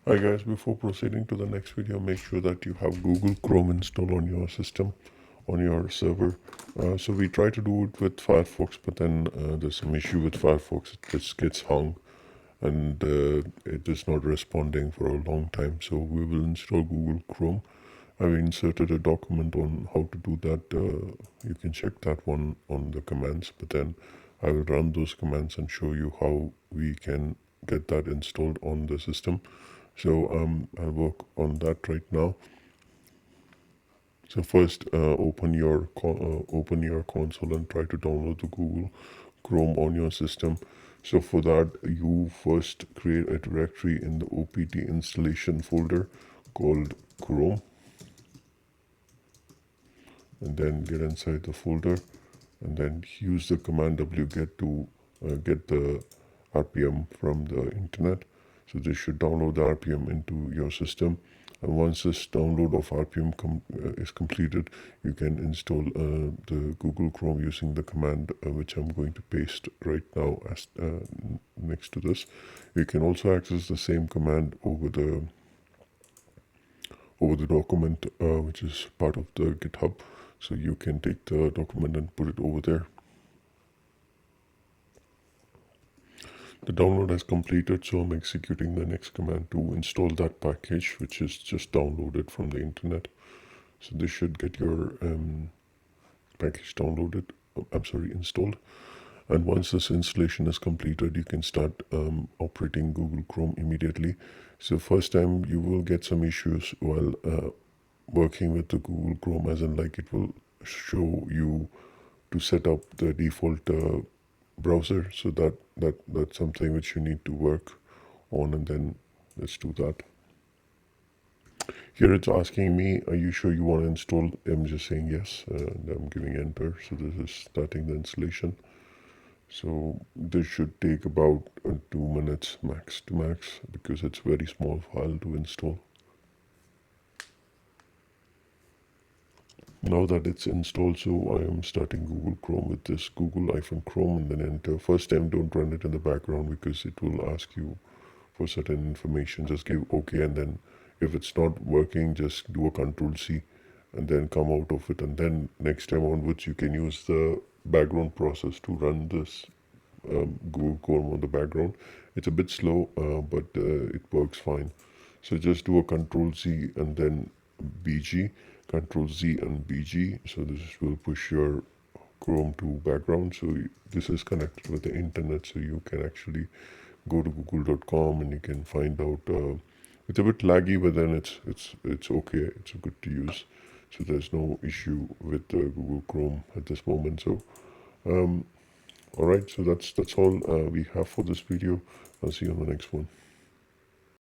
Hi guys, before proceeding to the next video, make sure that you have Google Chrome installed on your system, on your server. So we try to do it with Firefox, but then there's some issue with Firefox. It just gets hung and it is not responding for a long time. So we will install Google Chrome. I've inserted a document on how to do that. You can check that one on the commands, but then I will run those commands and show you how we can get that installed on the system. So I'll work on that right now. So first, open your console and try to download the Google Chrome on your system. So for that, you first create a directory in the OPT installation folder called Chrome, and then get inside the folder, and then use the command wget to get the RPM from the internet. So this should download the RPM into your system. And once this download of RPM is completed, you can install the Google Chrome using the command which I'm going to paste right now as next to this. You can also access the same command over the document which is part of the GitHub. So you can take the document and put it over there. The download has completed, so I'm executing the next command to install that package, which is just downloaded from the internet. So this should get your package downloaded, installed. And once this installation is completed, you can start operating Google Chrome immediately. So first time you will get some issues while working with the Google Chrome, as in like it will show you to set up the default browser. So that's something which you need to work on, and then let's do that. Here it's asking me, are you sure you want to install? I'm just saying yes, and I'm giving enter. So this is starting the installation. So this should take about 2 minutes max to max, because it's a very small file to install. Now that it's installed, so I am starting Google Chrome with this Google-Chrome and then enter. First time don't run it in the background because it will ask you for certain information. Just give OK, and then if it's not working, just do a Control-C and then come out of it. And then next time onwards, you can use the background process to run this Google Chrome on the background. It's a bit slow, but it works fine. So just do a Control-Z and then BG. Control-Z and BG. So this will push your Chrome to background. So this is connected with the internet, so you can actually go to google.com and you can find out. It's a bit laggy, but then it's okay. It's good to use. So there's no issue with Google Chrome at this moment. So all right. So that's all we have for this video. I'll see you on the next one.